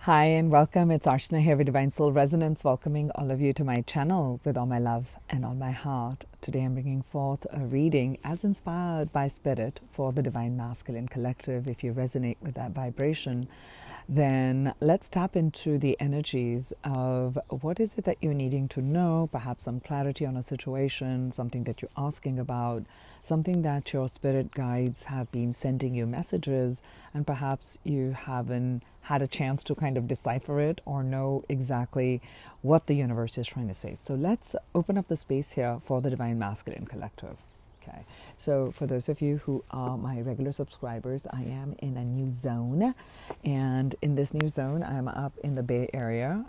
Hi and welcome. It's Archana here with Divine Soul Resonance, welcoming all of you to my channel with all my love and all my heart. Today I'm bringing forth a reading as inspired by Spirit for the Divine Masculine Collective. If you resonate with that vibration, then let's tap into the energies of what is it that you're needing to know, perhaps some clarity on a situation, something that you're asking about, something that your spirit guides have been sending you messages, and perhaps you haven't had a chance to kind of decipher it or know exactly what the universe is trying to say. So let's open up the space here for the Divine Masculine Collective. Okay, so for those of you who are my regular subscribers, I am in a new zone, and in this new zone I'm up in the Bay Area.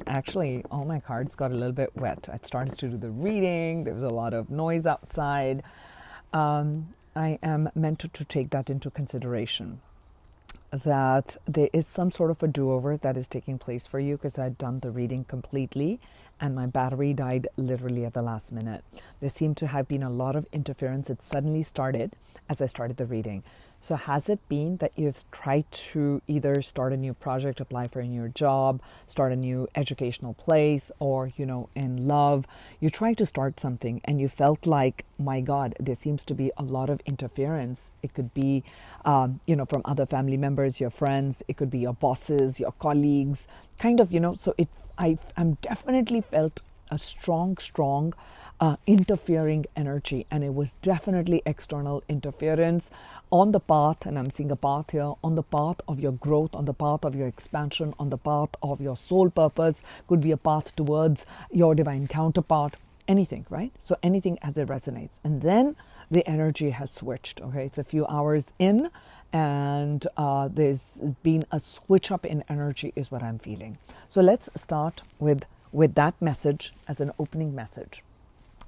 Actually, all my cards got a little bit wet. I started to do the reading, there was a lot of noise outside. I am meant to take that into consideration, that there is some sort of a do-over that is taking place for you, because I'd done the reading completely and my battery died literally at the last minute. There seemed to have been a lot of interference. It suddenly started as I started the reading. So has it been that you've tried to either start a new project, apply for a new job, start a new educational place, or, in love, you tried to start something and you felt like, my God, there seems to be a lot of interference. It could be, from other family members, your friends, it could be your bosses, your colleagues, kind of, so I'm definitely felt a strong, interfering energy, and it was definitely external interference on the path, and I'm seeing a path here, on the path of your growth, on the path of your expansion, on the path of your soul purpose, could be a path towards your divine counterpart, anything, right? So anything as it resonates. And then the energy has switched, okay? It's a few hours in, and there's been a switch up in energy is what I'm feeling. So let's start with that message as an opening message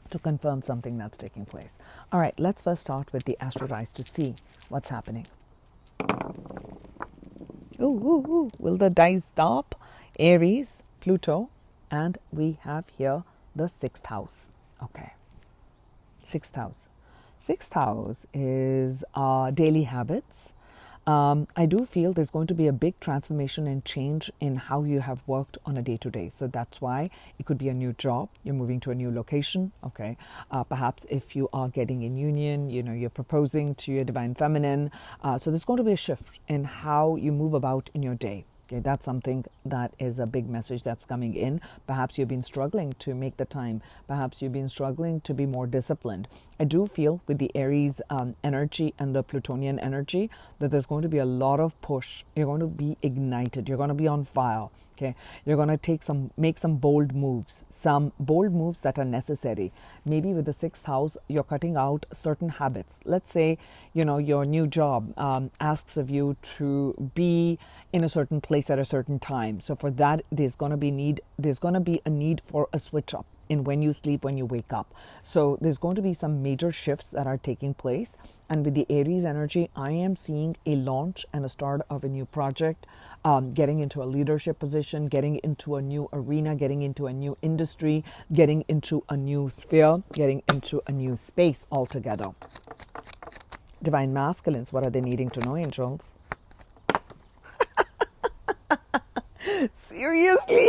to confirm something that's taking place. All right, let's first start with the astral eyes to see what's happening. Ooh. Will the dice stop? Aries, Pluto, and we have here the 6th house. Okay, 6th house. 6th house is daily habits. I do feel there's going to be a big transformation and change in how you have worked on a day-to-day. So that's why it could be a new job. You're moving to a new location. Okay. Perhaps if you are getting in union, you're proposing to your divine feminine. So there's going to be a shift in how you move about in your day. Okay, that's something that is a big message that's coming in. Perhaps you've been struggling to make the time. Perhaps you've been struggling to be more disciplined. I do feel with the Aries energy and the Plutonian energy that there's going to be a lot of push. You're going to be ignited. You're going to be on fire. Okay, you're going to make some bold moves that are necessary. Maybe with the 6th house, you're cutting out certain habits. Let's say, your new job asks of you to be in a certain place at a certain time. So for that, there's going to be a need for a switch up in when you sleep, when you wake up. So there's going to be some major shifts that are taking place. And with the Aries energy, I am seeing a launch and a start of a new project, getting into a leadership position, getting into a new arena, getting into a new industry, getting into a new sphere, getting into a new space altogether. Divine Masculines, what are they needing to know, angels? Seriously?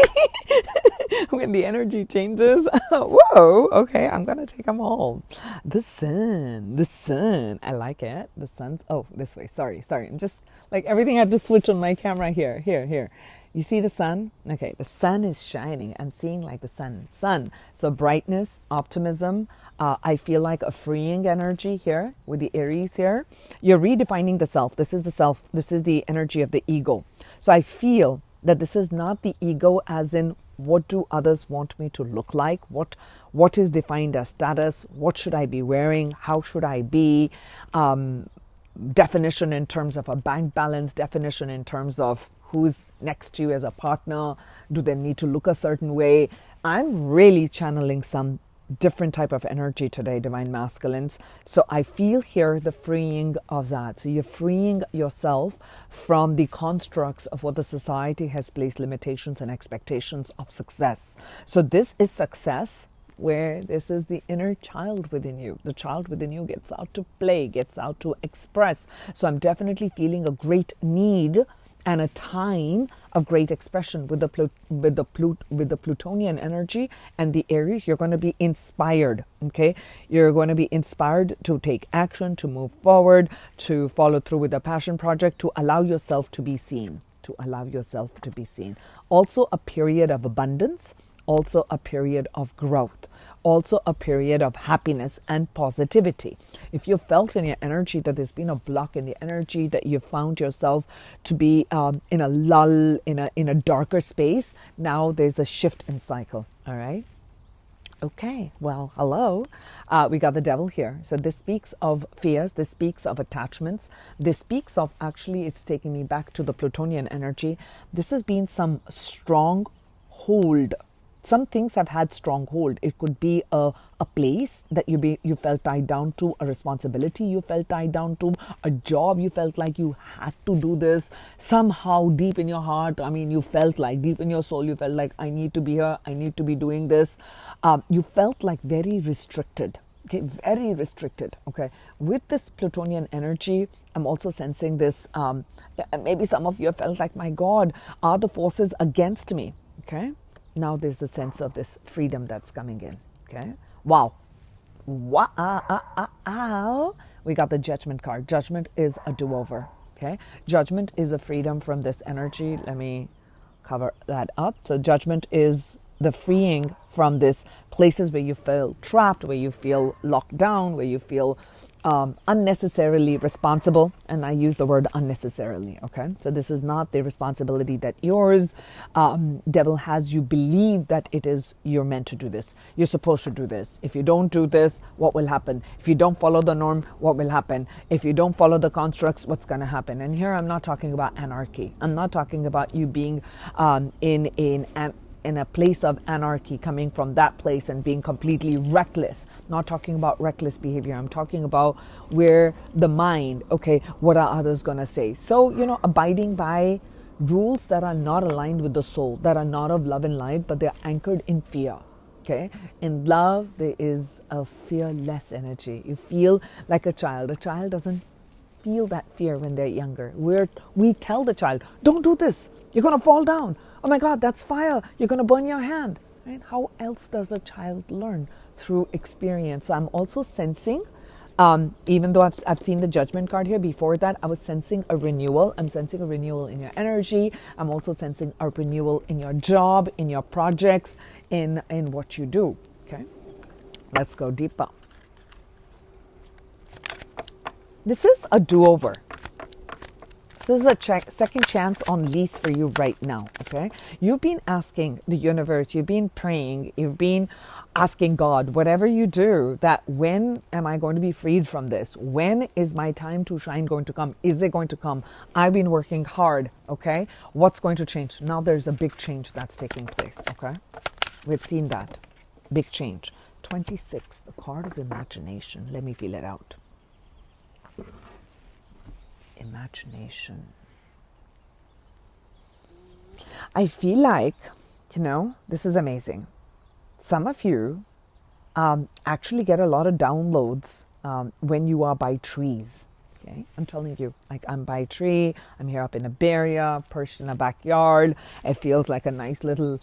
When the energy changes, whoa, okay, I'm going to take them all. The sun, I like it. The sun's, this way, sorry. I'm just, like, everything had to switch on my camera here. You see the sun? Okay, the sun is shining. I'm seeing like the sun. So brightness, optimism. I feel like a freeing energy here with the Aries here. You're redefining the self. This is the self. This is the energy of the ego. So I feel that this is not the ego as in what do others want me to look like? What is defined as status? What should I be wearing? How should I be? Definition in terms of a bank balance, definition in terms of who's next to you as a partner. Do they need to look a certain way? I'm really channeling some different type of energy today, Divine Masculines. So I feel here the freeing of that. So you're freeing yourself from the constructs of what the society has placed limitations and expectations of success. So this is success where this is the inner child within you. The child within you gets out to play, gets out to express. So I'm definitely feeling a great need and a time of great expression with the Plutonian energy and the Aries. You're going to be inspired, okay? You're going to be inspired to take action, to move forward, to follow through with a passion project, to allow yourself to be seen, Also a period of abundance, also a period of growth, also a period of happiness and positivity. If you felt in your energy that there's been a block in the energy, that you found yourself to be in a lull, in a darker space, now there's a shift in cycle. All right. Okay, well, hello. We got the devil here. So this speaks of fears. This speaks of attachments. This speaks of, actually, it's taking me back to the Plutonian energy. This has been some strong hold. Some things have had strong hold. It could be a place that you felt tied down to, a responsibility you felt tied down to, a job you felt like you had to do this. Somehow deep in your heart, you felt like, deep in your soul, you felt like, I need to be here, I need to be doing this. You felt like very restricted. Okay, very restricted. Okay, with this Plutonian energy, I'm also sensing this. Maybe some of you have felt like, my God, are the forces against me? Okay. Now there's the sense of this freedom that's coming in. Okay. Wow. Wow. We got the Judgment card. Judgment is a do-over. Okay. Judgment is a freedom from this energy. Let me cover that up. So Judgment is the freeing from this places where you feel trapped, where you feel locked down, where you feel unnecessarily responsible. And I use the word unnecessarily. Okay, so this is not the responsibility that yours. Devil has you believe that it is, you're meant to do this, you're supposed to do this. If you don't do this, what will happen? If you don't follow the norm, what will happen? If you don't follow the constructs, what's going to happen? And here I'm not talking about anarchy. I'm not talking about you being in a place of anarchy, coming from that place and being completely reckless. Not talking about reckless behavior. I'm talking about where the mind, okay, what are others going to say? So, abiding by rules that are not aligned with the soul, that are not of love and light, but they're anchored in fear. Okay. In love, there is a fearless energy. You feel like a child. A child doesn't feel that fear when they're younger. We tell the child, don't do this. You're going to fall down. Oh my God, that's fire. You're going to burn your hand. Right? How else does a child learn? Through experience. So I'm also sensing, even though I've seen the Judgment card here, before that I was sensing a renewal. I'm sensing a renewal in your energy. I'm also sensing a renewal in your job, in your projects, in what you do. Okay, let's go deeper. This is a do-over. This is a second chance on lease for you right now, okay? You've been asking the universe, you've been praying, you've been asking God, whatever you do, that when am I going to be freed from this? When is my time to shine going to come? Is it going to come? I've been working hard, okay? What's going to change? Now there's a big change that's taking place, okay? We've seen that. Big change. 26, the card of imagination. Let me feel it out. Imagination. I feel like, this is amazing. Some of you actually get a lot of downloads when you are by trees. Okay, I'm telling you, like, I'm by a tree. I'm here up in a barrier, perched in a backyard. It feels like a nice little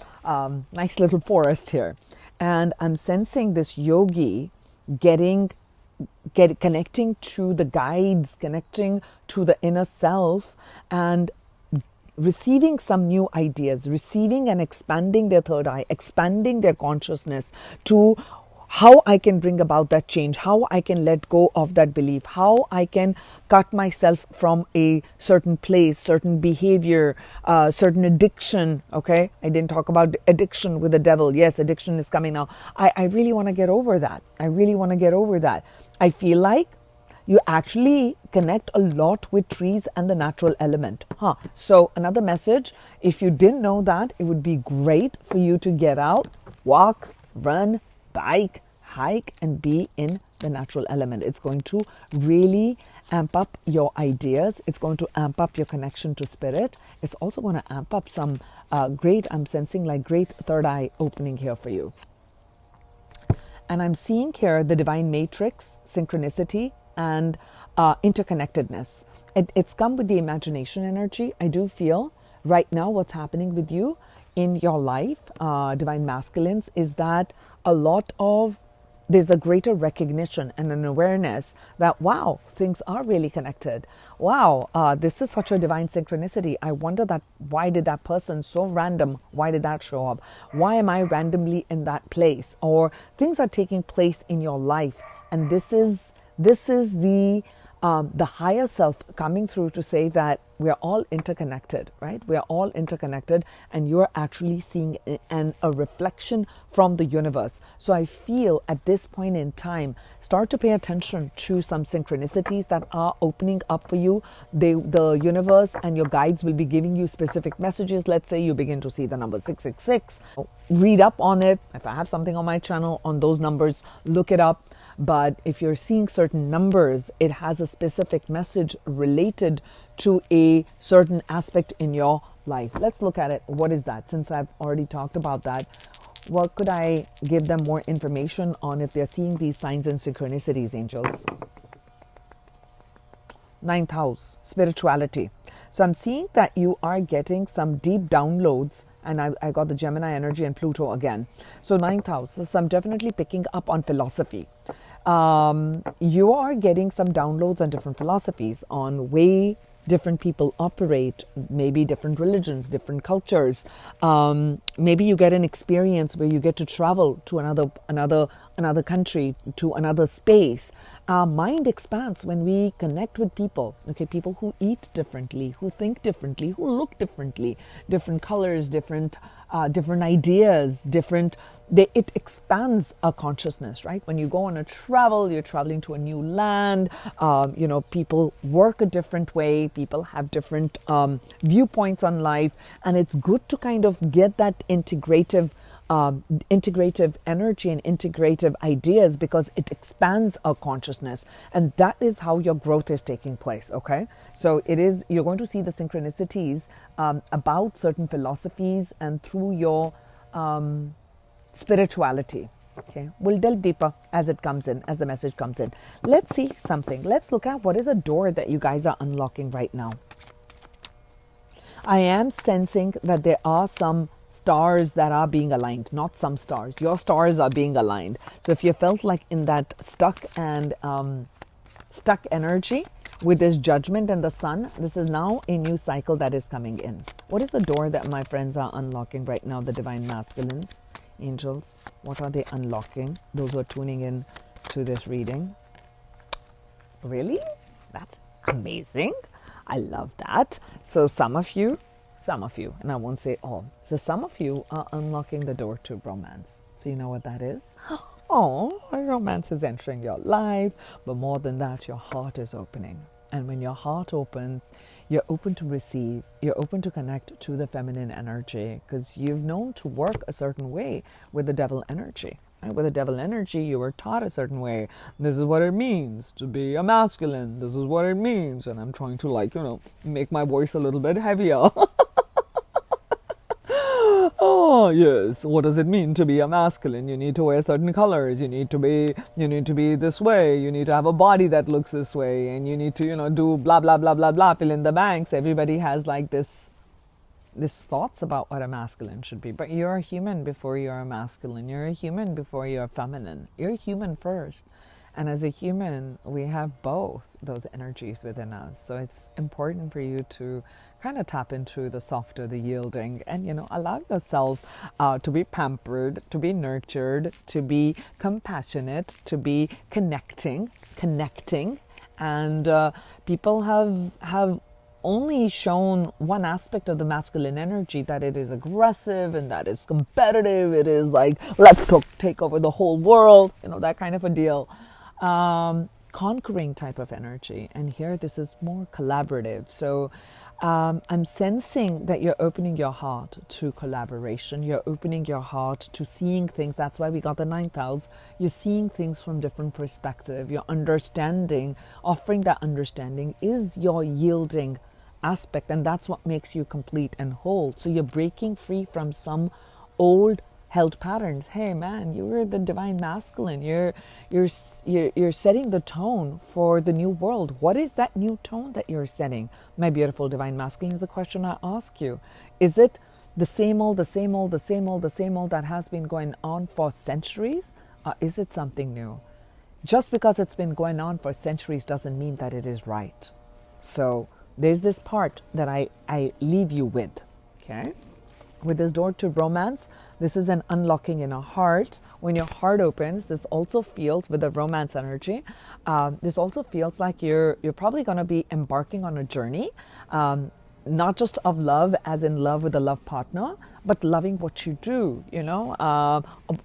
forest here, and I'm sensing this yogi connecting to the guides, connecting to the inner self, and receiving some new ideas, receiving and expanding their third eye, expanding their consciousness to how I can bring about that change, how I can let go of that belief, how I can cut myself from a certain place, certain behavior, certain addiction. Okay, I didn't talk about addiction with the devil. Yes, addiction is coming now. I really want to get over that. I feel like you actually connect a lot with trees and the natural element. So another message, if you didn't know that, it would be great for you to get out, walk, run, bike, hike, and be in the natural element. It's going to really amp up your ideas. It's going to amp up your connection to spirit. It's also going to amp up some I'm sensing like great third eye opening here for you. And I'm seeing here the divine matrix, synchronicity, and interconnectedness. it's come with the imagination energy. I do feel right now what's happening with you in your life, divine masculines, is that a lot of there's a greater recognition and an awareness that, wow, things are really connected. Wow, this is such a divine synchronicity. I wonder that why did that person so random? Why did that show up? Why am I randomly in that place? Or things are taking place in your life, and this is the higher self coming through to say that we are all interconnected, right? We are all interconnected, and you're actually seeing a reflection from the universe. So I feel at this point in time, start to pay attention to some synchronicities that are opening up for you. The universe and your guides will be giving you specific messages. Let's say you begin to see the number 666. Read up on it. If I have something on my channel on those numbers, look it up. But if you're seeing certain numbers, it has a specific message related to a certain aspect in your life. Let's look at it. What is that? Since I've already talked about that, what could I give them more information on if they're seeing these signs and synchronicities, angels? Ninth house, spirituality. So I'm seeing that you are getting some deep downloads, and I got the Gemini energy and Pluto again. So ninth house, so I'm definitely picking up on philosophy. You are getting some downloads on different philosophies, on way different people operate, maybe different religions, different cultures. Maybe you get an experience where you get to travel to another country, to another space. Our mind expands when we connect with people. Okay, people who eat differently, who think differently, who look differently, different colors, different ideas, it expands our consciousness, right? When you go on a travel, you're traveling to a new land. People work a different way. People have different viewpoints on life, and it's good to kind of get that integrative energy and integrative ideas, because it expands our consciousness, and that is how your growth is taking place. Okay, so you're going to see the synchronicities about certain philosophies and through your spirituality. Okay, we'll delve deeper as it comes in, as the message comes in. Let's see something. Let's look at what is a door that you guys are unlocking right now. I am sensing that there are some stars that are being aligned, not some stars. Your stars are being aligned. So if you felt like in that stuck energy with this judgment and the sun, this is now a new cycle that is coming in. What is the door that my friends are unlocking right now, the divine masculines, angels? What are they unlocking? Those who are tuning in to this reading. Really? That's amazing. I love that. So some of you, and I won't say all. So some of you are unlocking the door to romance. So you know what that is? Oh, romance is entering your life. But more than that, your heart is opening. And when your heart opens, you're open to receive. You're open to connect to the feminine energy, because you've known to work a certain way with the devil energy. And with the devil energy, you were taught a certain way. This is what it means to be a masculine. This is what it means. And I'm trying to make my voice a little bit heavier. Oh, yes. What does it mean to be a masculine? You need to wear certain colors. You need to be this way. You need to have a body that looks this way. And you need to, do blah, blah, blah, blah, blah, fill in the blanks. Everybody has this thoughts about what a masculine should be. But you're a human before you're a masculine. You're a human before you're feminine. You're a human first. And as a human, we have both those energies within us. So it's important for you to kind of tap into the softer, the yielding, and, allow yourself to be pampered, to be nurtured, to be compassionate, to be connecting. And people have only shown one aspect of the masculine energy, that it is aggressive and that it's competitive. It is like, let's take over the whole world, that kind of a deal. Conquering type of energy. And here this is more collaborative. So I'm sensing that you're opening your heart to collaboration. You're opening your heart to seeing things. That's why we got the ninth house. You're seeing things from different perspective. You're understanding, offering that understanding is your yielding aspect. And that's what makes you complete and whole. So you're breaking free from some old held patterns. Hey man, you're the divine masculine. You're setting the tone for the new world. What is that new tone that you're setting? My beautiful divine masculine is the question I ask you. Is it the same old, the same old, the same old, the same old that has been going on for centuries? Or is it something new? Just because it's been going on for centuries doesn't mean that it is right. So there's this part that I leave you with, okay? With this door to romance, this is an unlocking in a heart. When your heart opens, this also feels, with the romance energy, this also feels like you're probably going to be embarking on a journey, not just of love, as in love with a love partner, but loving what you do,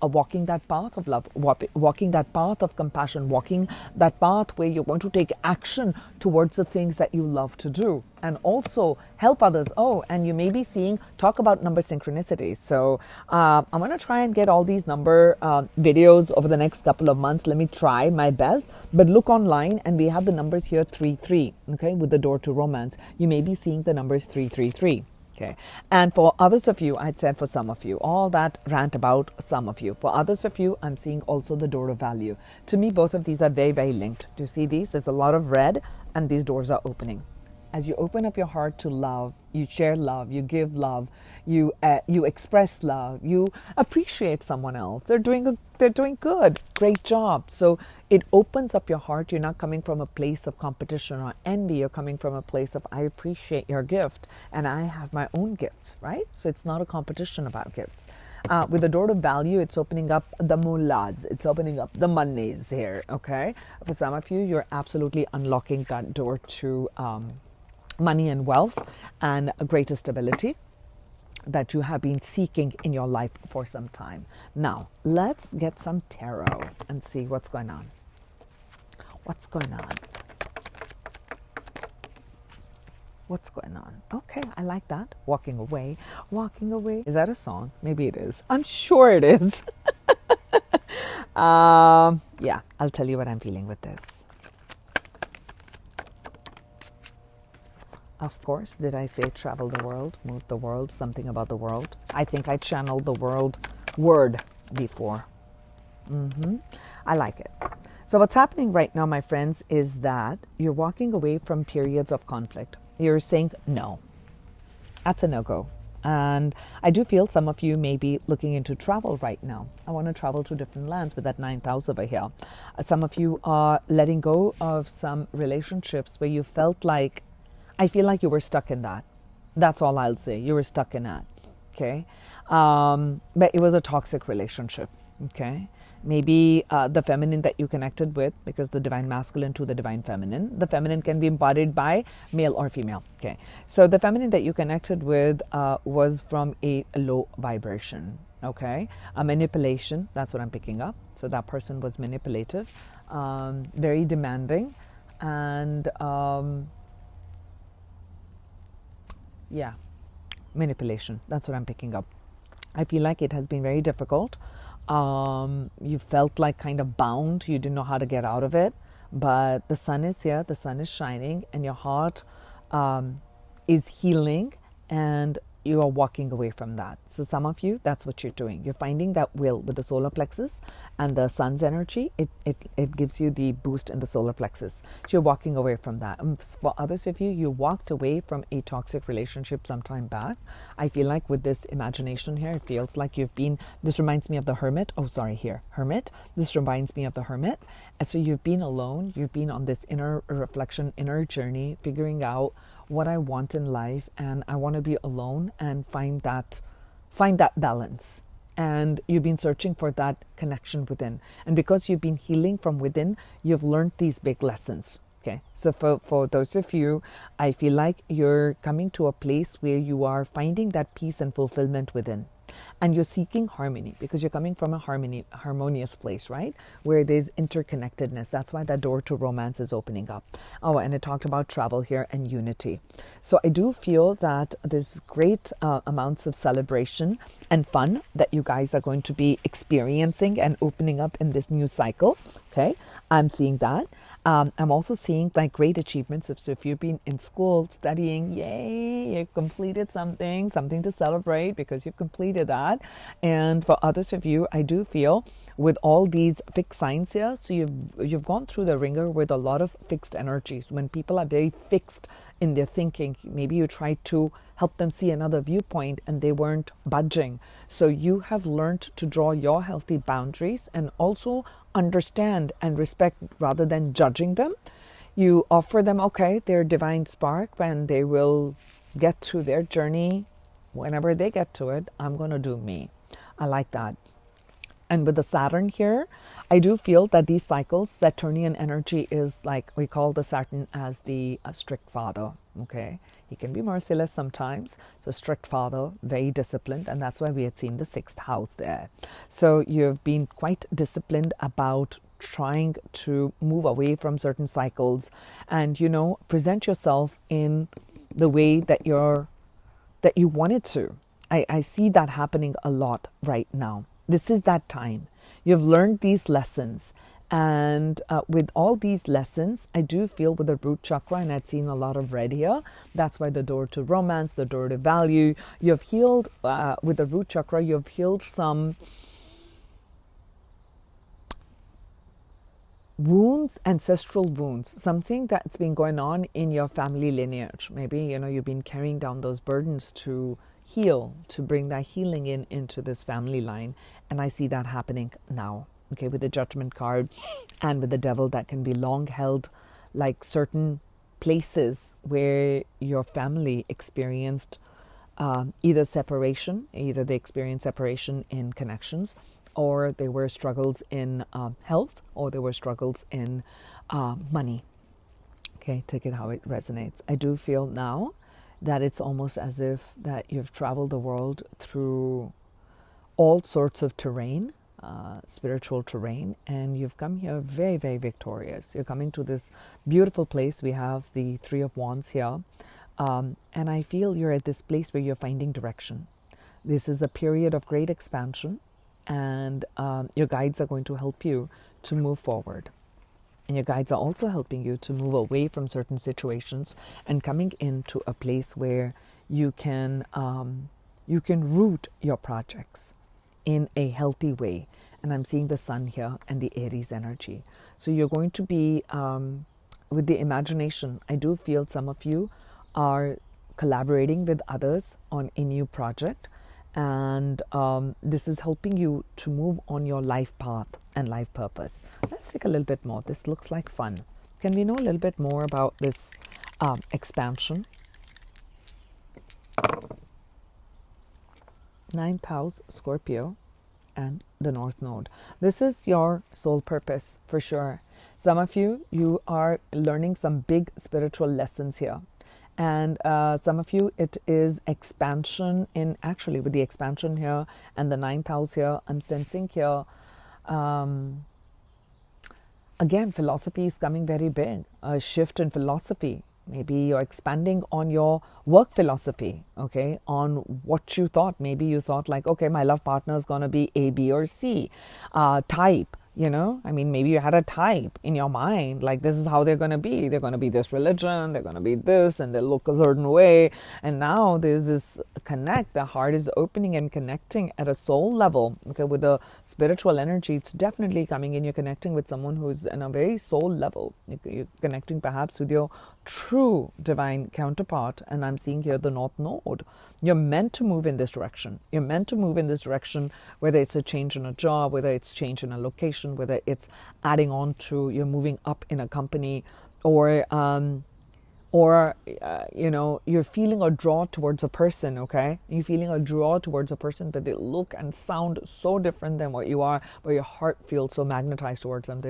walking that path of love, walking that path of compassion, walking that path where you're going to take action towards the things that you love to do and also help others. Oh, and you may be seeing, talk about number synchronicities. So I'm going to try and get all these number videos over the next couple of months. Let me try my best, but look online and we have the numbers here 3-3, okay, with the door to romance. You may be seeing the numbers 3-3-3. Okay. And for others of you, I'd said for some of you, all that rant about some of you. For others of you, I'm seeing also the door of value. To me, both of these are very, very linked. Do you see these? There's a lot of red and these doors are opening. As you open up your heart to love, you share love, you give love, you express love, you appreciate someone else. They're doing good, great job. So it opens up your heart. You're not coming from a place of competition or envy. You're coming from a place of, I appreciate your gift and I have my own gifts, right? So it's not a competition about gifts. With the door to value, it's opening up the mullahs. It's opening up the monies here, okay? For some of you, you're absolutely unlocking that door to money and wealth and a greater stability that you have been seeking in your life for some time. Now, let's get some tarot and see what's going on. What's going on? What's going on? Okay, I like that. Walking away, walking away. Is that a song? Maybe it is. I'm sure it is. Yeah, I'll tell you what I'm feeling with this. Of course, did I say travel the world, move the world, something about the world? I think I channeled the word before. I like it. So what's happening right now, my friends, is that you're walking away from periods of conflict. You're saying no. That's a no-go. And I do feel some of you may be looking into travel right now. I want to travel to different lands with that 9,000 over here. Some of you are letting go of some relationships where you felt like, I feel like you were stuck in that. That's all I'll say. You were stuck in that. Okay. But it was a toxic relationship. Okay. Maybe the feminine that you connected with, because the divine masculine to the divine feminine. The feminine can be embodied by male or female. Okay. So the feminine that you connected with was from a low vibration. Okay. A manipulation. That's what I'm picking up. So that person was manipulative, very demanding, and yeah, manipulation. That's what I'm picking up. I feel like it has been very difficult. You felt like kind of bound. You didn't know how to get out of it. But the sun is here. The sun is shining. And your heart is healing. And you are walking away from that. So some of you, that's what you're doing. You're finding that will with the solar plexus and the sun's energy. It gives you the boost in the solar plexus. So you're walking away from that. And for others of you, you walked away from a toxic relationship some time back. I feel like with this imagination here, it feels like you've been, this reminds me of the hermit. Oh, sorry, here, hermit. This reminds me of the hermit. And so you've been alone. You've been on this inner reflection, inner journey, figuring out what I want in life, and I want to be alone and find that balance. And you've been searching for that connection within. And because you've been healing from within, you've learned these big lessons. Okay. So for those of you, I feel like you're coming to a place where you are finding that peace and fulfillment within. And you're seeking harmony because you're coming from a harmonious place, right? Where there's interconnectedness. That's why that door to romance is opening up. Oh, and it talked about travel here and unity. So I do feel that there's great amounts of celebration and fun that you guys are going to be experiencing and opening up in this new cycle. Okay, I'm seeing that. I'm also seeing like great achievements. So if you've been in school studying, yay, you've completed something to celebrate because you've completed that. And for others of you, I do feel with all these fixed signs here, so you've gone through the ringer with a lot of fixed energies. When people are very fixed in their thinking, maybe you tried to help them see another viewpoint and they weren't budging. So you have learned to draw your healthy boundaries and also understand and respect rather than judging them. You offer them, okay, their divine spark, and they will get to their journey whenever they get to it. I'm going to do me. I like that. And with the Saturn here, I do feel that these cycles, Saturnian energy is like, we call the Saturn as the strict father, okay? He can be merciless sometimes. So strict father, very disciplined, and that's why we had seen the 6th house there. So you've been quite disciplined about trying to move away from certain cycles and, you know, present yourself in the way that you wanted to. I see that happening a lot right now. This is that time. You've learned these lessons. And with all these lessons, I do feel with the root chakra, and I've seen a lot of red here. That's why the door to romance, the door to value. You've healed, with the root chakra, you've healed some wounds, ancestral wounds, something that's been going on in your family lineage. Maybe, you know, you've been carrying down those burdens to heal, to bring that healing into this family line. And I see that happening now, okay, with the Judgment card and with the Devil. That can be long held, like certain places where your family experienced either separation, either they experienced separation in connections, or there were struggles in health, or there were struggles in money. Okay, take it how it resonates. I do feel now that it's almost as if that you've traveled the world through all sorts of terrain, spiritual terrain, and you've come here very, very victorious. You're coming to this beautiful place. We have the 3 of Wands here, and I feel you're at this place where you're finding direction. This is a period of great expansion, and your guides are going to help you to move forward. And your guides are also helping you to move away from certain situations and coming into a place where you can root your projects in a healthy way. And I'm seeing the Sun here and the Aries energy. So you're going to be, with the imagination, I do feel some of you are collaborating with others on a new project. And this is helping you to move on your life path and life purpose. Let's take a little bit more. This looks like fun. Can we know a little bit more about this expansion? 9th house, Scorpio, and the North Node. This is your soul purpose for sure. Some of you are learning some big spiritual lessons here. And some of you, it is expansion in, actually with the expansion here and the 9th house here, I'm sensing here, again, philosophy is coming very big, a shift in philosophy. Maybe you're expanding on your work philosophy, okay, on what you thought. Maybe you thought like, okay, my love partner is going to be A, B, or C type. You know, I mean, maybe you had a type in your mind, like this is how they're going to be. They're going to be this religion, they're going to be this, and they look a certain way. And now there's this connect. The heart is opening and connecting at a soul level. Okay, with the spiritual energy, it's definitely coming in. You're connecting with someone who's in a very soul level. You're connecting perhaps with your true divine counterpart. And I'm seeing here the North Node. You're meant to move in this direction. You're meant to move in this direction, whether it's a change in a job, whether it's change in a location, whether it's adding on to, you're moving up in a company, or you know, you're feeling a draw towards a person, okay? You're feeling a draw towards a person, but they look and sound so different than what you are, but your heart feels so magnetized towards them.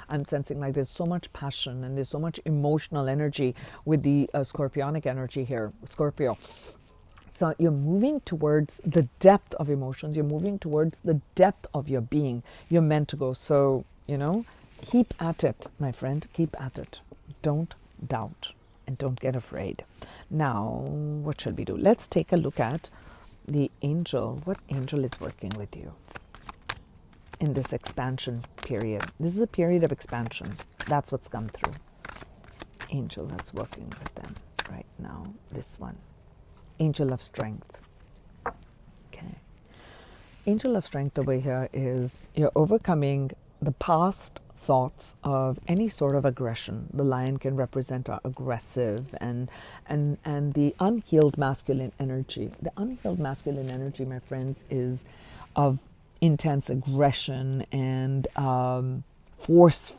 I'm sensing like there's so much passion and there's so much emotional energy with the Scorpionic energy here, Scorpio. So you're moving towards the depth of emotions. You're moving towards the depth of your being. You're meant to go. So, you know, keep at it, my friend. Keep at it. Don't doubt and don't get afraid. Now, what shall we do? Let's take a look at the angel. What angel is working with you? in this expansion period. This is a period of expansion. That's what's come through. Angel that's working with them right now. This one. Angel of Strength. Okay. Angel of Strength over here is you're overcoming the past thoughts of any sort of aggression. The lion can represent our aggressive and the unhealed masculine energy. The unhealed masculine energy, my friends, is of intense aggression and force.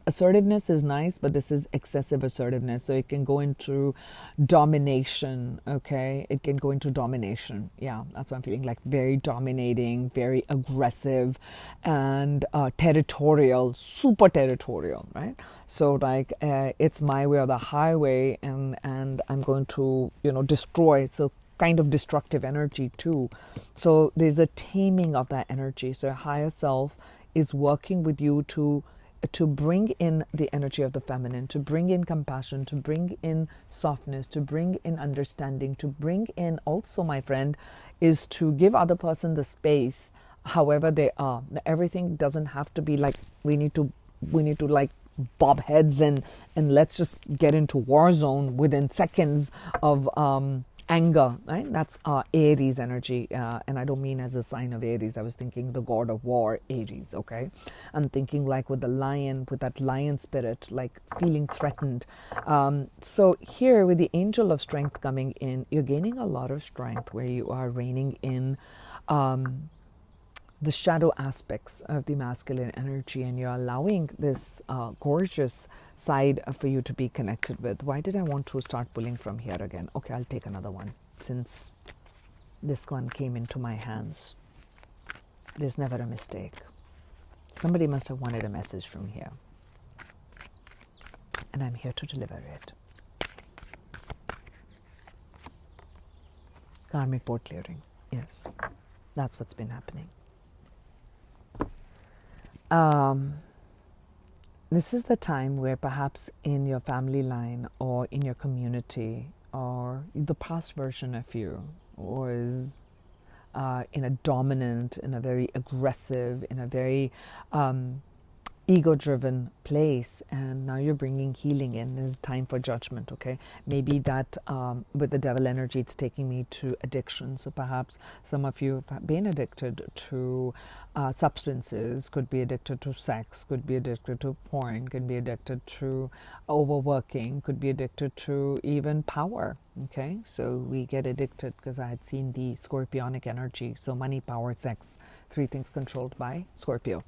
Assertiveness is nice, but this is excessive assertiveness. So it can go into domination, okay? It can go into domination. Yeah, that's what I'm feeling, like very dominating, very aggressive, and territorial, super territorial, right? So like it's my way or the highway, and I'm going to, destroy. So kind of destructive energy too. So there's a taming of that energy. So higher self is working with you to bring in the energy of the feminine, to bring in compassion, to bring in softness, to bring in understanding, to bring in also, my friend, is to give other person the space however they are. Everything doesn't have to be like we need to like bob heads and let's just get into war zone within seconds of anger, right? That's Aries energy, and I don't mean as a sign of Aries. I was thinking the god of war, Aries, okay? I'm thinking like with the lion, with that lion spirit, like feeling threatened. So here with the Angel of Strength coming in, you're gaining a lot of strength where you are reigning in the shadow aspects of the masculine energy, and you're allowing this gorgeous side for you to be connected with. Why did I want to start pulling from here again? Okay, I'll take another one since this one came into my hands. There's never a mistake. Somebody must have wanted a message from here, and I'm here to deliver it. Karmic board clearing. Yes, that's what's been happening. This is the time where perhaps in your family line or in your community or the past version of you was in a dominant, in a very aggressive, in a very ego-driven place, and now you're bringing healing in. There's time for judgment, okay? Maybe that with the devil energy, it's taking me to addiction. So perhaps some of you have been addicted to substances, could be addicted to sex, could be addicted to porn, could be addicted to overworking, could be addicted to even power, okay? So we get addicted because I had seen the scorpionic energy. So money, power, sex, three things controlled by Scorpio.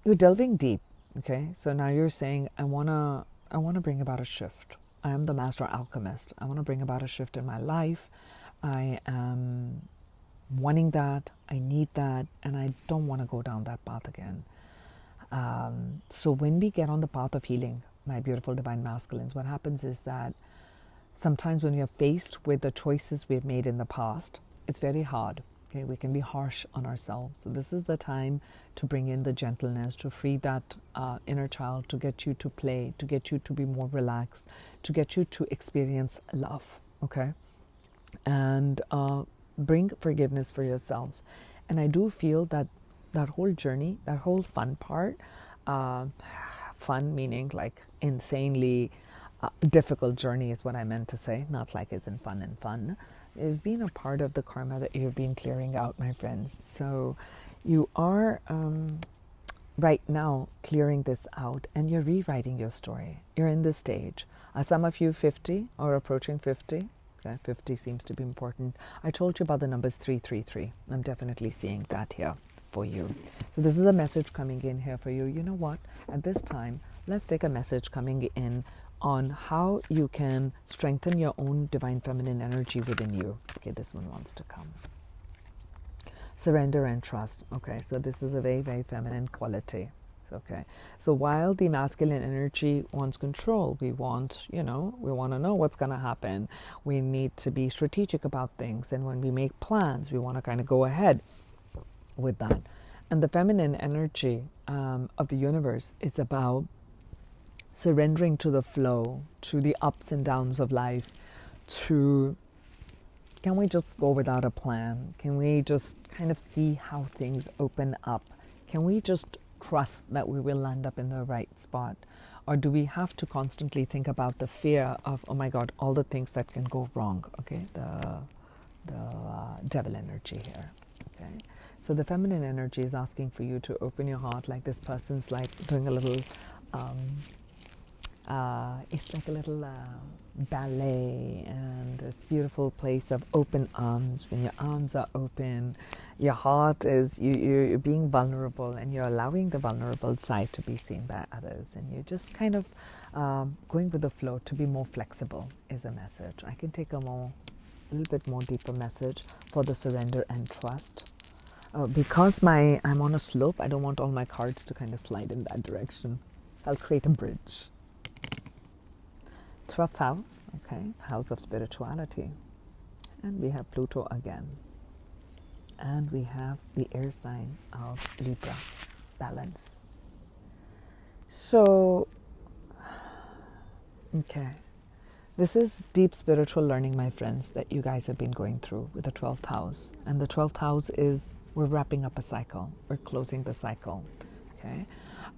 You're delving deep, okay? So now you're saying, I wanna bring about a shift. I am the master alchemist. I want to bring about a shift in my life. I am wanting that. I need that, and I don't want to go down that path again. So when we get on the path of healing, my beautiful divine masculines, what happens is that sometimes when we are faced with the choices we've made in the past, it's very hard. Okay, we can be harsh on ourselves. So this is the time to bring in the gentleness, to free that inner child, to get you to play, to get you to be more relaxed, to get you to experience love, okay? And bring forgiveness for yourself. And I do feel that that whole journey, that whole fun part, fun meaning like insanely difficult journey is what I meant to say, not like it's in fun and fun, is being a part of the karma that you've been clearing out, my friends. So you are right now clearing this out, and you're rewriting your story. You're in this stage. Some of you 50 or approaching 50. Okay, 50 seems to be important. I told you about the numbers 333. I'm definitely seeing that here for you. So this is a message coming in here for you. You know what? At this time, let's take a message coming in on how you can strengthen your own divine feminine energy within you. Okay, this one wants to come. Surrender and trust. Okay, so this is a very, very feminine quality. Okay, so while the masculine energy wants control, we want, we want to know what's going to happen. We need to be strategic about things. And when we make plans, we want to kind of go ahead with that. And the feminine energy of the universe is about surrendering to the flow, to the ups and downs of life, to Can we just go without a plan? Can we just kind of see how things open up? Can we just trust that we will land up in the right spot? Or do we have to constantly think about the fear of, oh my God, all the things that can go wrong? Okay, the devil energy here. Okay, so the feminine energy is asking for you to open your heart, like this person's like doing a little, it's like a little ballet, and this beautiful place of open arms. When your arms are open, your heart is, you're being vulnerable, and you're allowing the vulnerable side to be seen by others, and you're just kind of going with the flow to be more flexible is a message. I can take a little bit more deeper message for the surrender and trust. Because I'm on a slope, I don't want all my cards to kind of slide in that direction. I'll create a bridge. 12th house, okay, house of spirituality. And we have Pluto again. And we have the air sign of Libra, balance. So, okay, this is deep spiritual learning, my friends, that you guys have been going through with the 12th house. And the 12th house is, we're wrapping up a cycle. We're closing the cycle, okay?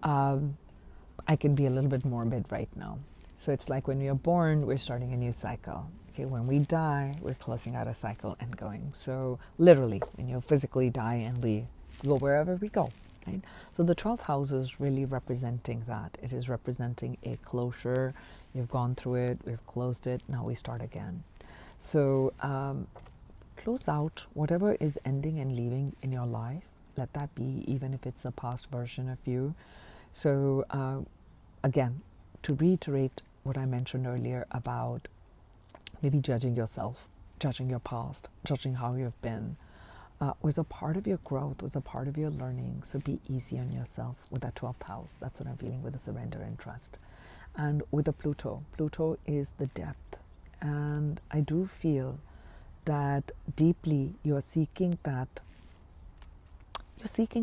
I can be a little bit morbid right now. So it's like when we are born, we're starting a new cycle. Okay, when we die, we're closing out a cycle and going. So literally, when you physically die and we go wherever we go, right? So the 12th house is really representing that. It is representing a closure. You've gone through it, we've closed it, now we start again. So close out whatever is ending and leaving in your life. Let that be, even if it's a past version of you. So again, to reiterate what I mentioned earlier about maybe judging yourself, judging your past, judging how you've been, was a part of your growth, was a part of your learning. So be easy on yourself with that 12th house. That's what I'm feeling with the surrender and trust. And with the Pluto is the depth. And I do feel that deeply you're seeking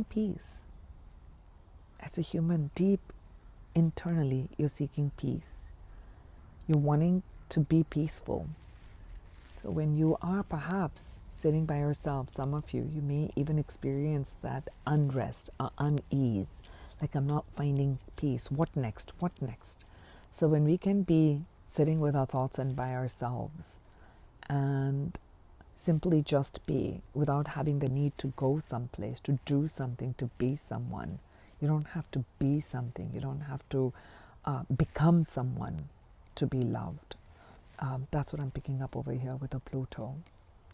peace. As a human, deep internally, you're seeking peace. You're wanting to be peaceful. So when you are perhaps sitting by yourself, some of you may even experience that unrest or unease, like I'm not finding peace. What next? What next? So when we can be sitting with our thoughts and by ourselves and simply just be, without having the need to go someplace, to do something, to be someone. You don't have to be something. You don't have to become someone to be loved. That's what I'm picking up over here with a Pluto.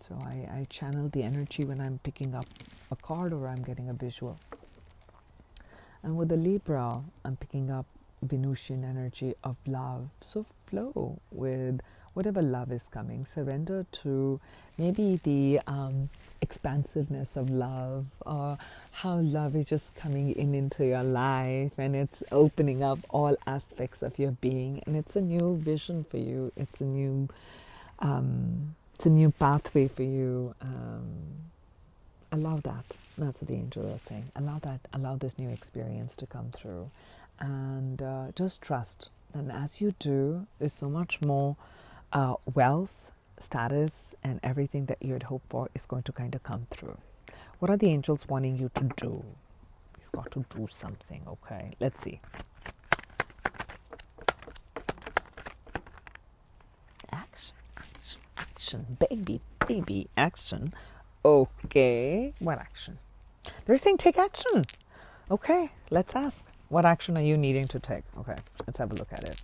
So I channel the energy when I'm picking up a card or I'm getting a visual. And with the Libra, I'm picking up Venusian energy of love. So flow with whatever love is coming. Surrender to maybe the expansiveness of love, or how love is just coming into your life and it's opening up all aspects of your being, and it's a new vision for you. It's a new pathway for you. Allow that. That's what the angel is saying. Allow that. Allow this new experience to come through, and just trust. And as you do, there's so much more wealth, status, and everything that you had hoped for is going to kind of come through. What are the angels wanting you to do? You've got to do something, okay? Let's see. Action, action, action. Baby, action. Okay, what action? They're saying take action. Okay, let's ask. What action are you needing to take? Okay, let's have a look at it.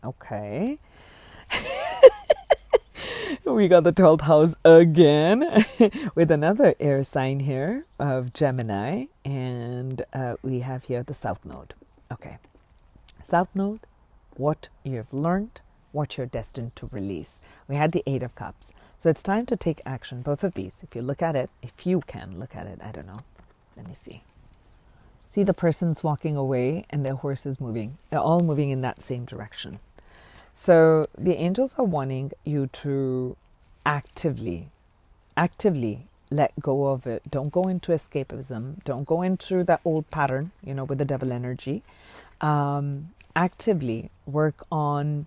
Okay. We got the 12th house again with another air sign here of Gemini, and we have here the South Node. Okay. South Node, what you've learned, what you're destined to release. We had the 8 of Cups. So it's time to take action, both of these. If you look at it, if you can look at it, I don't know. Let me see. See, the person's walking away and their horse is moving. They're all moving in that same direction. So the angels are wanting you to actively let go of it. Don't go into escapism. Don't go into that old pattern, with the devil energy. Actively work on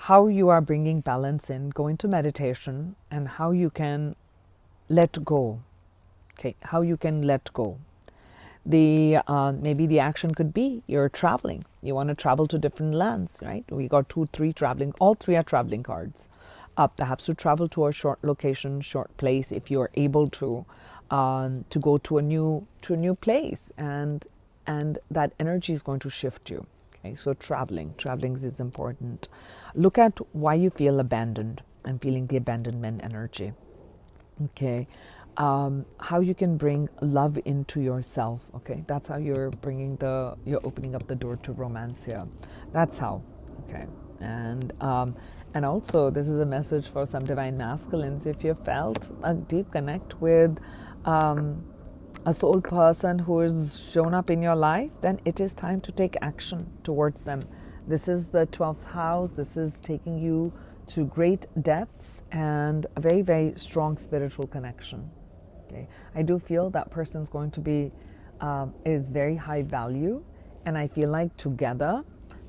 how you are bringing balance in, go into meditation, and how you can let go. Okay, how you can let go. Maybe the action could be you're traveling. You want to travel to different lands, right? We got 2, 3 traveling. All 3 are traveling cards. Perhaps to travel to a short location, short place, if you are able to go to a new place, and that energy is going to shift you. Okay, so traveling is important. Look at why you feel abandoned and feeling the abandonment energy. Okay, how you can bring love into yourself. Okay, that's how you're opening up the door to romance here. That's how. Okay, and also this is a message for some divine masculines. If you felt a deep connect with a soul person who has shown up in your life, then it is time to take action towards them. This is the 12th house. This is taking you to great depths and a very, very strong spiritual connection. Okay, I do feel that person's going to be is very high value, and I feel like together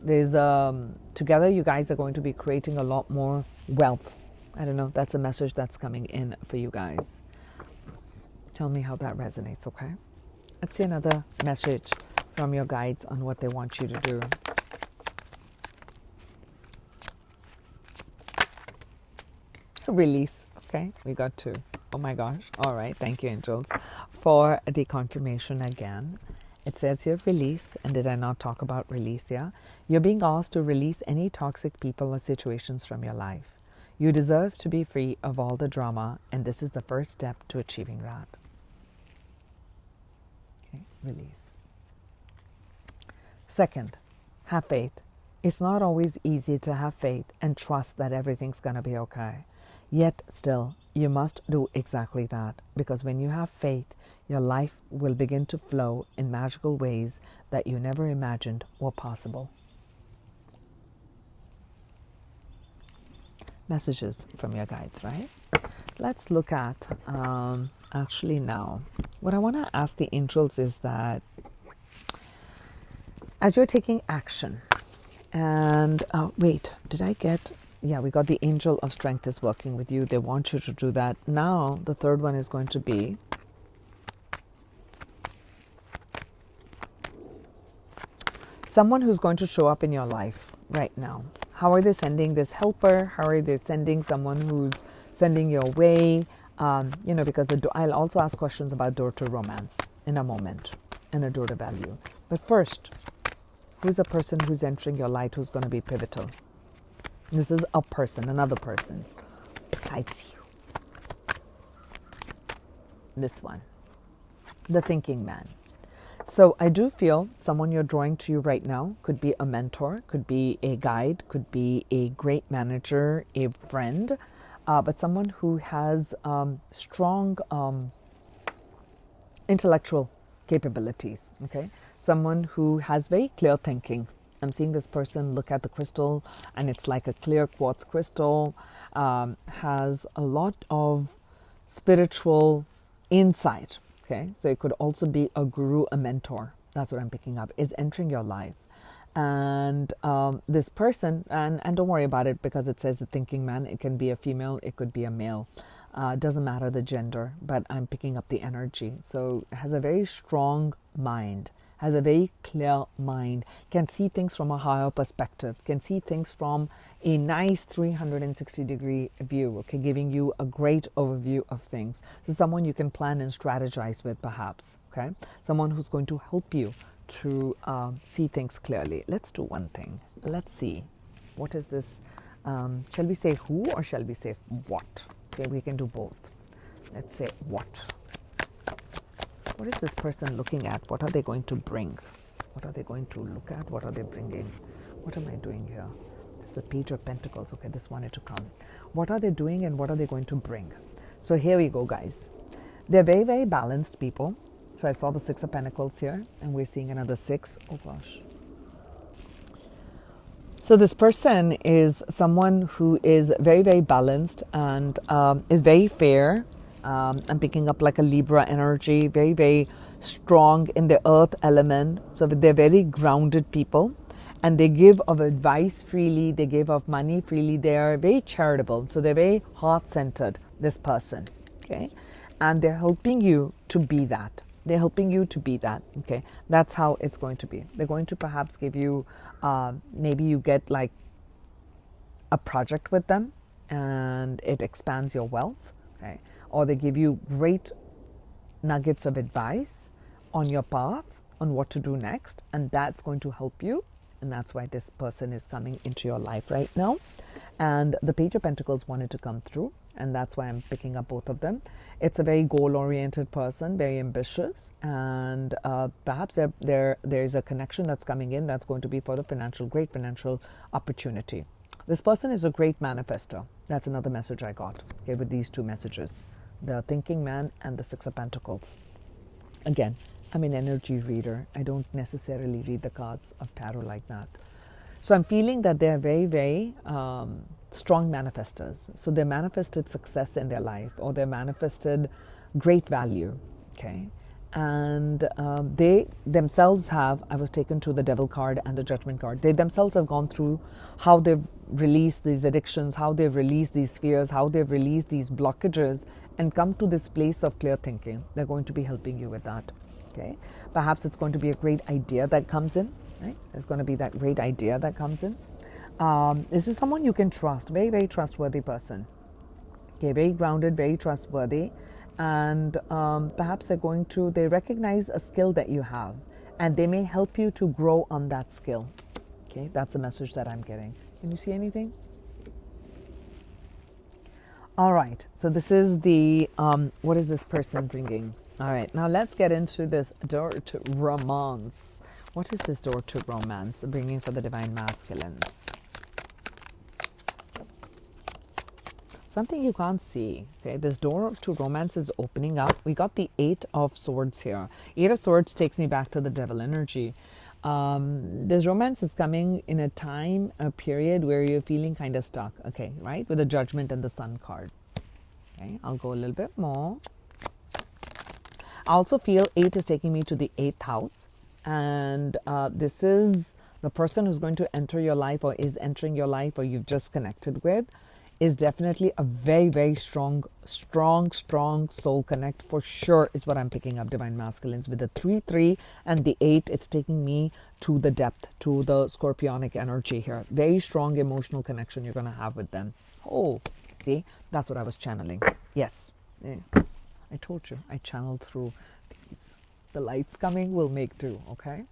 you guys are going to be creating a lot more wealth. I don't know. That's a message that's coming in for you guys. Tell me how that resonates, okay? Let's see another message from your guides on what they want you to do. Release, okay? We got 2. Oh my gosh. All right. Thank you, angels, for the confirmation again. It says here release, and did I not talk about release? Yeah. You're being asked to release any toxic people or situations from your life. You deserve to be free of all the drama, and this is the first step to achieving that. Okay, release. Second, have faith. It's not always easy to have faith and trust that everything's going to be okay. Yet still, you must do exactly that, because when you have faith, your life will begin to flow in magical ways that you never imagined were possible. Messages from your guides, right? Let's look at, actually now, what I want to ask the angels is that as you're taking action, and wait, did I get... Yeah, we got the angel of strength is working with you. They want you to do that. Now, the third one is going to be someone who's going to show up in your life right now. How are they sending this helper? How are they sending someone who's sending your way? Because I'll also ask questions about door to romance in a moment and a door to value. But first, who's a person who's entering your light who's going to be pivotal? This is a person, another person besides you. This one, the thinking man. So I do feel someone you're drawing to you right now could be a mentor, could be a guide, could be a great manager, a friend, but someone who has strong intellectual capabilities, okay? Someone who has very clear thinking. I'm seeing this person look at the crystal, and it's like a clear quartz crystal, has a lot of spiritual insight, okay? So it could also be a guru, a mentor. That's what I'm picking up, is entering your life. And this person, and don't worry about it because it says the thinking man. It can be a female, it could be a male. Doesn't matter the gender, but I'm picking up the energy. So has a very strong mind, has a very clear mind, can see things from a higher perspective, can see things from a nice 360-degree view, okay, giving you a great overview of things. So someone you can plan and strategize with, perhaps, okay? Someone who's going to help you to see things clearly. Let's do one thing. Let's see. What is this? Shall we say who or shall we say what? Okay, we can do both. Let's say what. What is this person looking at? What are they going to bring? What are they going to look at? What are they bringing? What am I doing here? It's the Page of Pentacles. Okay, this wanted to come. What are they doing and what are they going to bring? So here we go, guys. They're very, very balanced people. So I saw the Six of Pentacles here, and we're seeing another 6. Oh, gosh. So this person is someone who is very, very balanced and is very fair. I'm picking up like a Libra energy, very, very strong in the earth element. So they're very grounded people. and they give of advice freely, they give of money freely, they are very charitable, so they're very heart-centered, this person, okay? And they're helping you to be that. They're helping you to be that, okay? That's how it's going to be. They're going to perhaps give you, maybe you get like a project with them and it expands your wealth, okay? Or they give you great nuggets of advice on your path, on what to do next, and that's going to help you. And that's why this person is coming into your life right now. And the Page of Pentacles wanted to come through, and that's why I'm picking up both of them. It's a very goal-oriented person, very ambitious, and perhaps there's a connection that's coming in that's going to be for the great financial opportunity. This person is a great manifester. That's another message I got, okay, with these two messages. The Thinking Man and the Six of Pentacles. Again, I'm an energy reader. I don't necessarily read the cards of tarot like that. So I'm feeling that they're very, very strong manifestors. So they manifested success in their life, or they manifested great value, okay? And they themselves have, I was taken to the Devil card and the Judgment card. They themselves have gone through how they've released these addictions, how they've released these fears, how they've released these blockages, and come to this place of clear thinking. They're going to be helping you with that. Okay. Perhaps it's going to be a great idea that comes in. Right? There's going to be that great idea that comes in. This is someone you can trust, very, very trustworthy person. Okay, very grounded, very trustworthy, and perhaps they recognize a skill that you have, and they may help you to grow on that skill. Okay, that's the message that I'm getting. Can you see anything? All right, so this is the, what is this person bringing? All right, now let's get into this door to romance. What is this door to romance bringing for the Divine Masculines? Something you can't see. Okay, this door to romance is opening up. We got the Eight of Swords here. Eight of Swords takes me back to the Devil energy. This romance is coming in a period where you're feeling kind of stuck. Okay, right? With the Judgment and the Sun card. Okay, I'll go a little bit more. I also feel 8 is taking me to the 8th house, and this is the person who's going to enter your life, or is entering your life, or you've just connected with, is definitely a very, very strong soul connect for sure, is what I'm picking up, Divine Masculines. With the 3 and the 8, it's taking me to the depth, to the scorpionic energy here. Very strong emotional connection you're going to have with them. Oh, see, that's what I was channeling. Yes. Yeah. I told you, I channeled through these. The lights coming will make do, okay?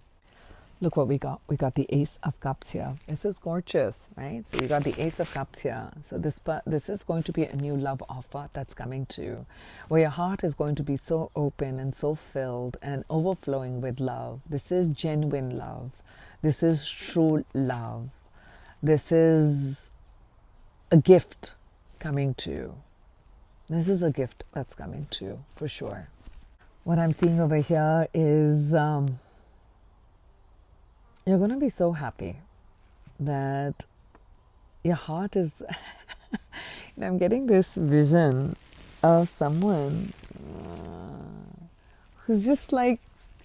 Look what we got. We got the Ace of Cups here. This is gorgeous, right? So you got the Ace of Cups here. So this is going to be a new love offer that's coming to you, where your heart is going to be so open and so filled and overflowing with love. This is genuine love. This is true love. This is a gift coming to you. This is a gift that's coming to you, for sure. What I'm seeing over here is you're going to be so happy that your heart is... I'm getting this vision of someone who's just like...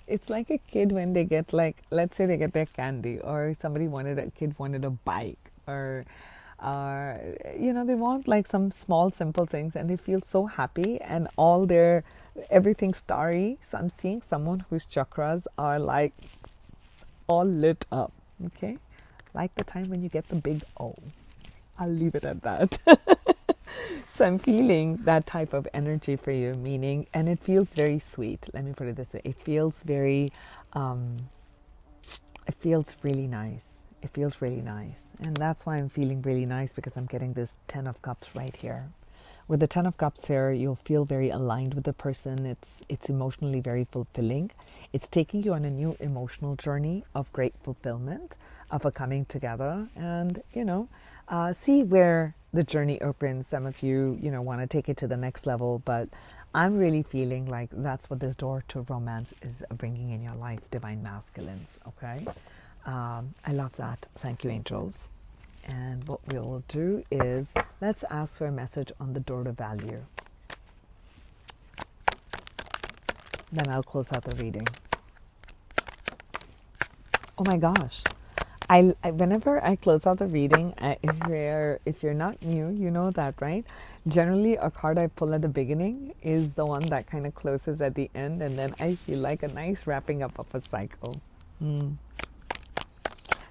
It's like a kid when they get like... Let's say they get their candy, or a kid wanted a bike, or... they want like some small simple things, and they feel so happy, and everything's starry. So I'm seeing someone whose chakras are like all lit up, okay, like the time when you get the big O. I'll leave it at that. So I'm feeling that type of energy for you, meaning, and it feels very sweet. Let me put it this way. It feels very it feels really nice. It feels really nice. And that's why I'm feeling really nice, because I'm getting this 10 of Cups right here. With the 10 of Cups here, you'll feel very aligned with the person. It's emotionally very fulfilling. It's taking you on a new emotional journey of great fulfillment, of a coming together, and, see where the journey opens. Some of you, want to take it to the next level, but I'm really feeling like that's what this door to romance is bringing in your life, Divine Masculines, okay? I love that. Thank you, angels. And what we will do is, let's ask for a message on the door to value. Then I'll close out the reading. Oh my gosh. whenever I close out the reading, if you're not new, you know that, right? Generally, a card I pull at the beginning is the one that kind of closes at the end, and then I feel like a nice wrapping up of a cycle.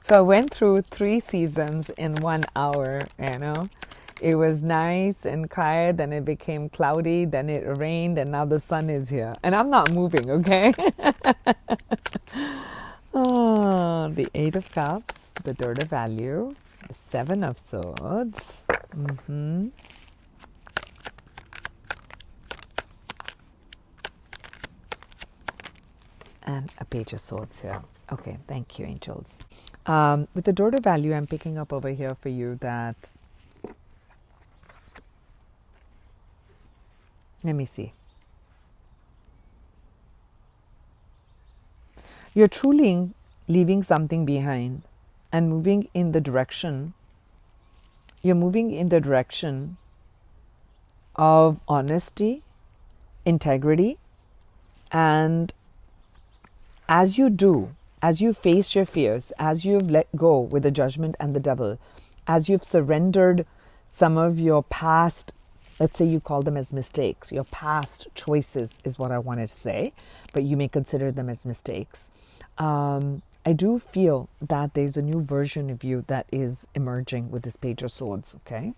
So I went through 3 seasons in 1 hour, you know. It was nice and quiet, then it became cloudy, then it rained, and now the sun is here. And I'm not moving, okay? Oh, the 8 of Cups, the Third of Value, the 7 of Swords, and a Page of Swords here. Okay, thank you, angels. With the Third of Value, I'm picking up over here for you that, let me see. You're truly leaving something behind and moving in the direction. You're moving in the direction of honesty, integrity, and as you do, as you face your fears, as you've let go with the Judgment and the Devil, as you've surrendered some of your past, let's say you call them as mistakes, your past choices is what I wanted to say, but you may consider them as mistakes. I do feel that there's a new version of you that is emerging with this Page of Swords, okay?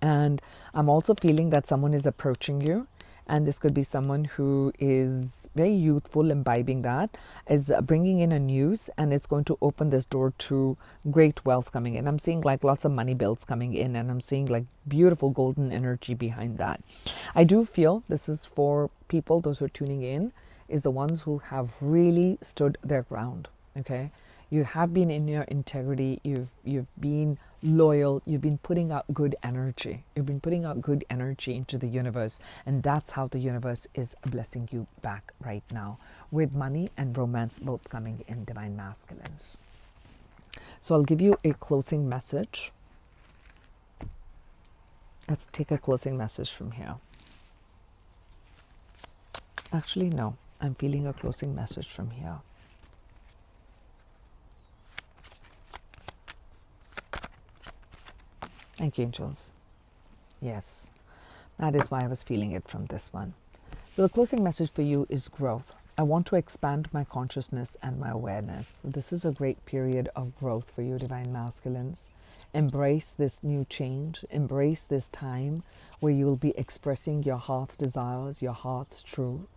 And I'm also feeling that someone is approaching you, and this could be someone who is very youthful, imbibing that, is bringing in a news, and it's going to open this door to great wealth coming in. I'm seeing like lots of money bills coming in, and I'm seeing like beautiful golden energy behind that. I do feel this is for people, those who are tuning in, is the ones who have really stood their ground, okay? You have been in your integrity, you've been loyal, you've been putting out good energy. You've been putting out good energy into the universe, and that's how the universe is blessing you back right now, with money and romance both coming in, Divine Masculines. So I'll give you a closing message. Let's take a closing message from here. Actually, no. I'm feeling a closing message from here. Thank you, angels. Yes, that is why I was feeling it from this one. So the closing message for you is growth. I want to expand my consciousness and my awareness. This is a great period of growth for you, Divine Masculines. Embrace this new change. Embrace this time where you will be expressing your heart's desires, your heart's truth.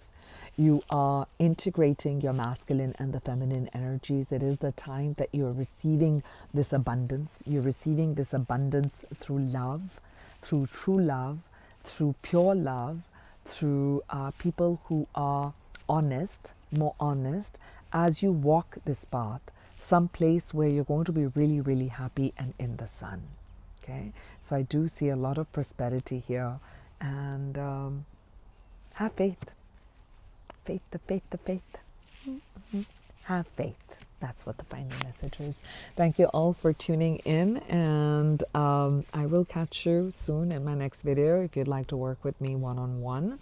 You are integrating your masculine and the feminine energies. It is the time that you are receiving this abundance. You're receiving this abundance through love, through true love, through pure love, through people who are honest, more honest, as you walk this path, some place where you're going to be really, really happy and in the sun. Okay, so I do see a lot of prosperity here, and have faith. The faith. Have faith. That's what the final message is. Thank you all for tuning in, and I will catch you soon in my next video. If you'd like to work with me one-on-one,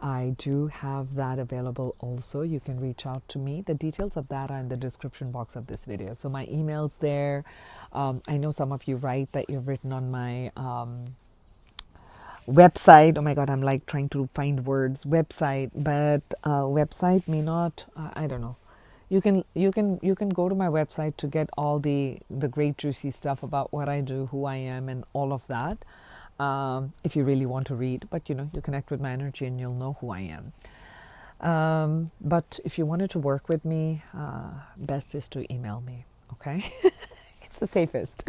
I do have that available also. You can reach out to me. The details of that are in the description box of this video. So my email's there. I know some of you write that you've written on my website. Oh my god, I'm like trying to find words. Website, but website may not, I don't know. You can go to my website to get all the great juicy stuff about what I do, who I am, and all of that, if you really want to read. But you connect with my energy and you'll know who I am. But if you wanted to work with me, best is to email me, okay? It's the safest.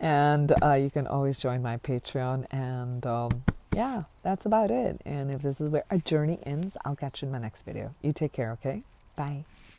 And you can always join my Patreon, and yeah, that's about it. And if this is where our journey ends, I'll catch you in my next video. You take care, okay? Bye.